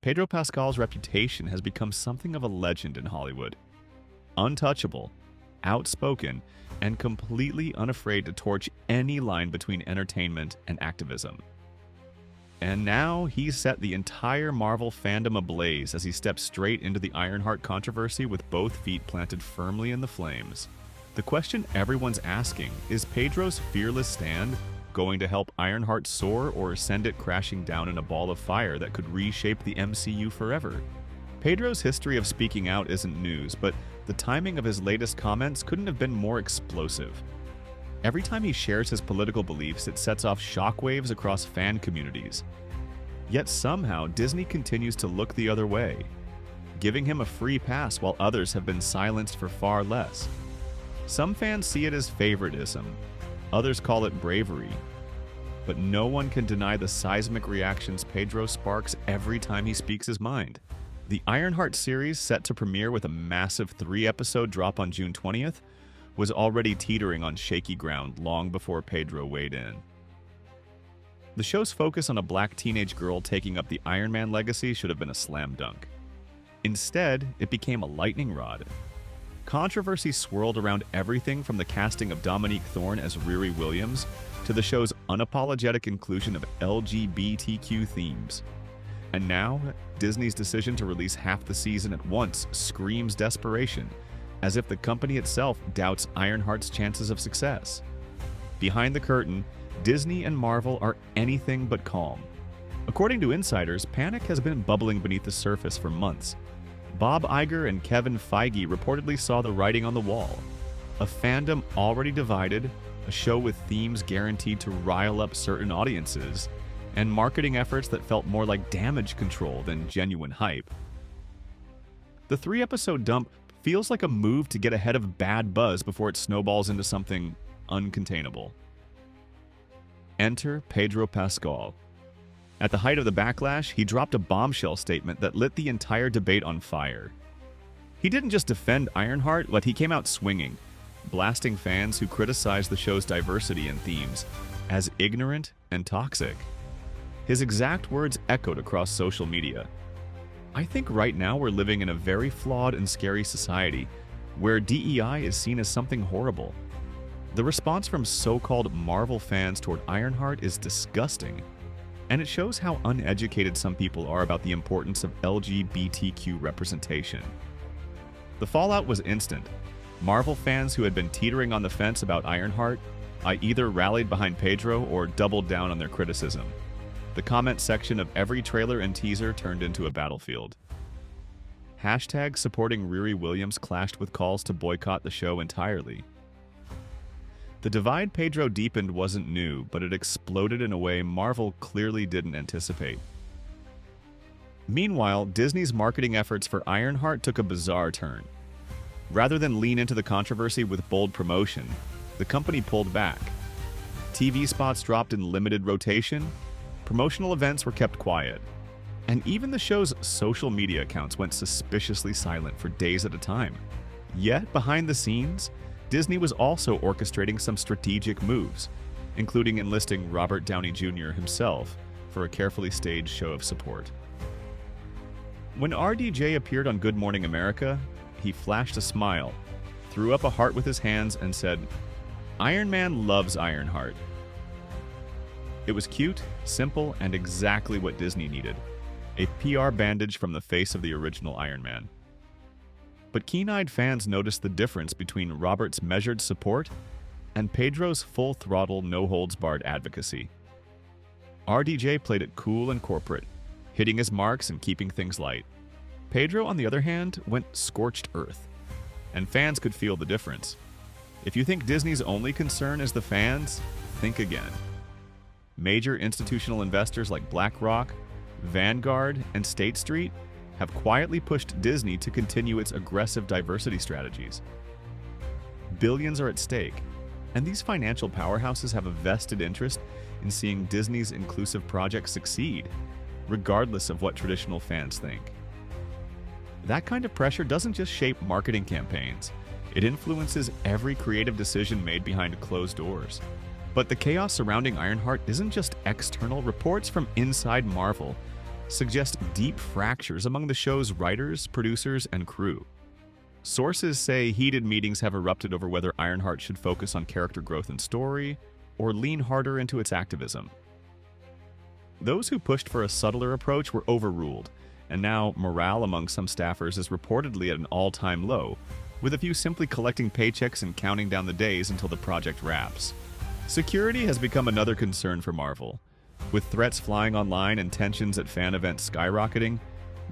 Pedro Pascal's reputation has become something of a legend in Hollywood. Untouchable, outspoken, and completely unafraid to torch any line between entertainment and activism. And now he's set the entire Marvel fandom ablaze as he steps straight into the Ironheart controversy with both feet planted firmly in the flames. The question everyone's asking, is Pedro's fearless stand going to help Ironheart soar or send it crashing down in a ball of fire that could reshape the MCU forever? Pedro's history of speaking out isn't news, but the timing of his latest comments couldn't have been more explosive. Every time he shares his political beliefs, it sets off shockwaves across fan communities. Yet somehow, Disney continues to look the other way, giving him a free pass while others have been silenced for far less. Some fans see it as favoritism, others call it bravery, but no one can deny the seismic reactions Pedro sparks every time he speaks his mind. The Ironheart series, set to premiere with a massive 3-episode drop on June 20th, was already teetering on shaky ground long before Pedro weighed in. The show's focus on a black teenage girl taking up the Iron Man legacy should have been a slam dunk. Instead, it became a lightning rod. Controversy swirled around everything from the casting of Dominique Thorne as Riri Williams to the show's unapologetic inclusion of LGBTQ themes. And now, Disney's decision to release half the season at once screams desperation, as if the company itself doubts Ironheart's chances of success. Behind the curtain, Disney and Marvel are anything but calm. According to insiders, panic has been bubbling beneath the surface for months. Bob Iger and Kevin Feige reportedly saw the writing on the wall. A fandom already divided, a show with themes guaranteed to rile up certain audiences, and marketing efforts that felt more like damage control than genuine hype. The 3-episode dump feels like a move to get ahead of bad buzz before it snowballs into something uncontainable. Enter Pedro Pascal. At the height of the backlash, he dropped a bombshell statement that lit the entire debate on fire. He didn't just defend Ironheart, but he came out swinging, blasting fans who criticized the show's diversity and themes as ignorant and toxic. His exact words echoed across social media. I think right now we're living in a very flawed and scary society where DEI is seen as something horrible. The response from so-called Marvel fans toward Ironheart is disgusting, and it shows how uneducated some people are about the importance of LGBTQ representation. The fallout was instant. Marvel fans who had been teetering on the fence about Ironheart either rallied behind Pedro or doubled down on their criticism. The comment section of every trailer and teaser turned into a battlefield. Hashtags supporting Riri Williams clashed with calls to boycott the show entirely. The divide Pedro deepened wasn't new, but it exploded in a way Marvel clearly didn't anticipate. Meanwhile, Disney's marketing efforts for Ironheart took a bizarre turn. Rather than lean into the controversy with bold promotion, the company pulled back. TV spots dropped in limited rotation, promotional events were kept quiet, and even the show's social media accounts went suspiciously silent for days at a time. Yet, behind the scenes, Disney was also orchestrating some strategic moves, including enlisting Robert Downey Jr. himself for a carefully staged show of support. When RDJ appeared on Good Morning America, he flashed a smile, threw up a heart with his hands, and said, "Iron Man loves Ironheart." It was cute, simple, and exactly what Disney needed. A PR bandage from the face of the original Iron Man. But keen-eyed fans noticed the difference between Robert's measured support and Pedro's full-throttle, no-holds-barred advocacy. RDJ played it cool and corporate, hitting his marks and keeping things light. Pedro, on the other hand, went scorched earth, and fans could feel the difference. If you think Disney's only concern is the fans, think again. Major institutional investors like BlackRock, Vanguard, and State Street have quietly pushed Disney to continue its aggressive diversity strategies. Billions are at stake, and these financial powerhouses have a vested interest in seeing Disney's inclusive projects succeed, regardless of what traditional fans think. That kind of pressure doesn't just shape marketing campaigns, it influences every creative decision made behind closed doors. But the chaos surrounding Ironheart isn't just external. Reports from inside Marvel suggest deep fractures among the show's writers, producers, and crew. Sources say heated meetings have erupted over whether Ironheart should focus on character growth and story, or lean harder into its activism. Those who pushed for a subtler approach were overruled, and now morale among some staffers is reportedly at an all-time low, with a few simply collecting paychecks and counting down the days until the project wraps. Security has become another concern for Marvel. With threats flying online and tensions at fan events skyrocketing,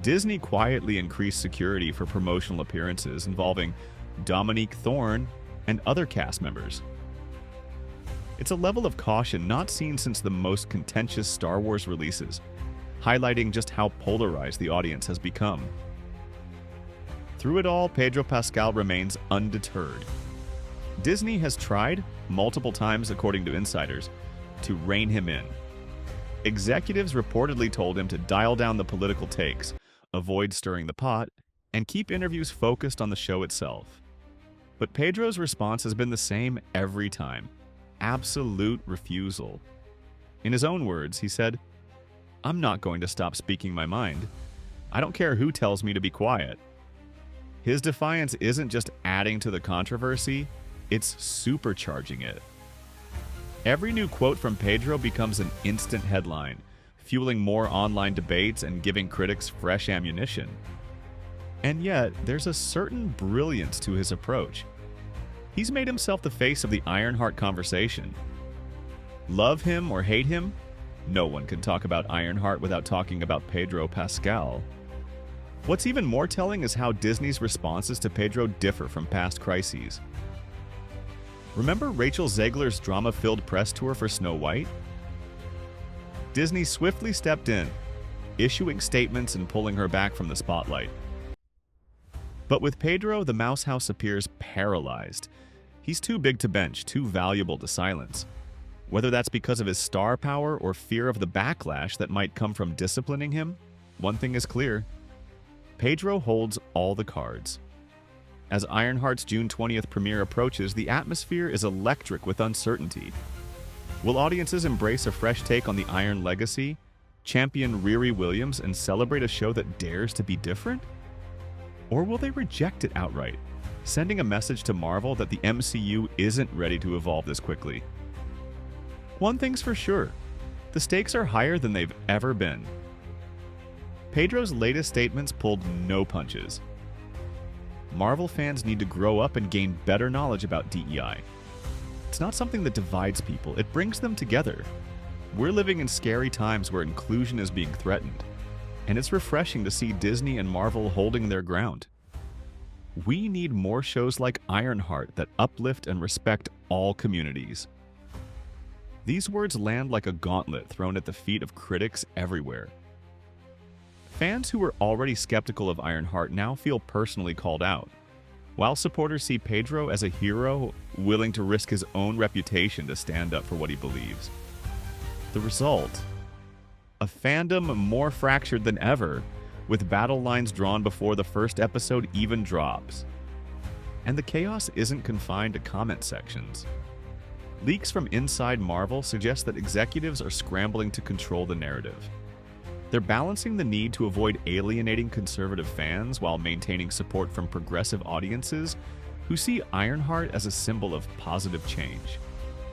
Disney quietly increased security for promotional appearances involving Dominique Thorne and other cast members. It's a level of caution not seen since the most contentious Star Wars releases, highlighting just how polarized the audience has become. Through it all, Pedro Pascal remains undeterred. Disney has tried, multiple times according to insiders, to rein him in. Executives reportedly told him to dial down the political takes, avoid stirring the pot, and keep interviews focused on the show itself. But Pedro's response has been the same every time: absolute refusal. In his own words, he said, "I'm not going to stop speaking my mind. I don't care who tells me to be quiet." His defiance isn't just adding to the controversy, it's supercharging it. Every new quote from Pedro becomes an instant headline, fueling more online debates and giving critics fresh ammunition. And yet, there's a certain brilliance to his approach. He's made himself the face of the Ironheart conversation. Love him or hate him, no one can talk about Ironheart without talking about Pedro Pascal. What's even more telling is how Disney's responses to Pedro differ from past crises. Remember Rachel Zegler's drama-filled press tour for Snow White? Disney swiftly stepped in, issuing statements and pulling her back from the spotlight. But with Pedro, the Mouse House appears paralyzed. He's too big to bench, too valuable to silence. Whether that's because of his star power or fear of the backlash that might come from disciplining him, one thing is clear: Pedro holds all the cards. As Ironheart's June 20th premiere approaches, the atmosphere is electric with uncertainty. Will audiences embrace a fresh take on the Iron legacy, champion Riri Williams, and celebrate a show that dares to be different? Or will they reject it outright, sending a message to Marvel that the MCU isn't ready to evolve this quickly? One thing's for sure, the stakes are higher than they've ever been. Pedro's latest statements pulled no punches. Marvel fans need to grow up and gain better knowledge about DEI. It's not something that divides people, it brings them together. We're living in scary times where inclusion is being threatened, and it's refreshing to see Disney and Marvel holding their ground. We need more shows like Ironheart that uplift and respect all communities. These words land like a gauntlet thrown at the feet of critics everywhere. Fans who were already skeptical of Ironheart now feel personally called out, while supporters see Pedro as a hero willing to risk his own reputation to stand up for what he believes. The result? A fandom more fractured than ever, with battle lines drawn before the first episode even drops. And the chaos isn't confined to comment sections. Leaks from inside Marvel suggest that executives are scrambling to control the narrative. They're balancing the need to avoid alienating conservative fans while maintaining support from progressive audiences who see Ironheart as a symbol of positive change.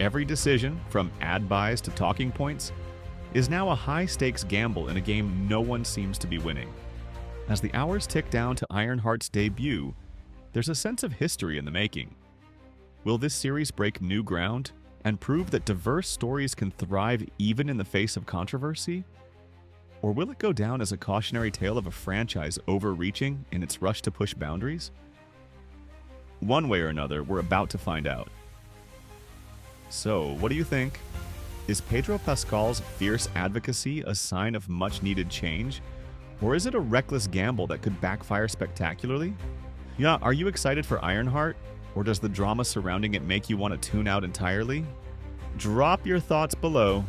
Every decision, from ad buys to talking points, is now a high-stakes gamble in a game no one seems to be winning. As the hours tick down to Ironheart's debut, there's a sense of history in the making. Will this series break new ground and prove that diverse stories can thrive even in the face of controversy? Or will it go down as a cautionary tale of a franchise overreaching in its rush to push boundaries? One way or another, we're about to find out. So, what do you think? Is Pedro Pascal's fierce advocacy a sign of much-needed change? Or is it a reckless gamble that could backfire spectacularly? Yeah, are you excited for Ironheart? Or does the drama surrounding it make you want to tune out entirely? Drop your thoughts below.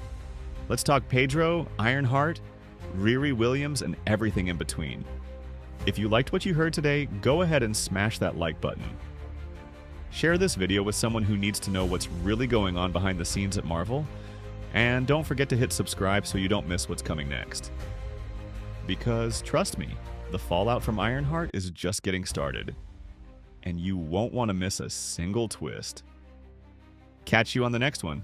Let's talk Pedro, Ironheart, Riri Williams, and everything in between. If you liked what you heard today, go ahead and smash that like button. Share this video with someone who needs to know what's really going on behind the scenes at Marvel, and don't forget to hit subscribe so you don't miss what's coming next. because trust me, the fallout from Ironheart is just getting started, and you won't want to miss a single twist. Catch you on the next one.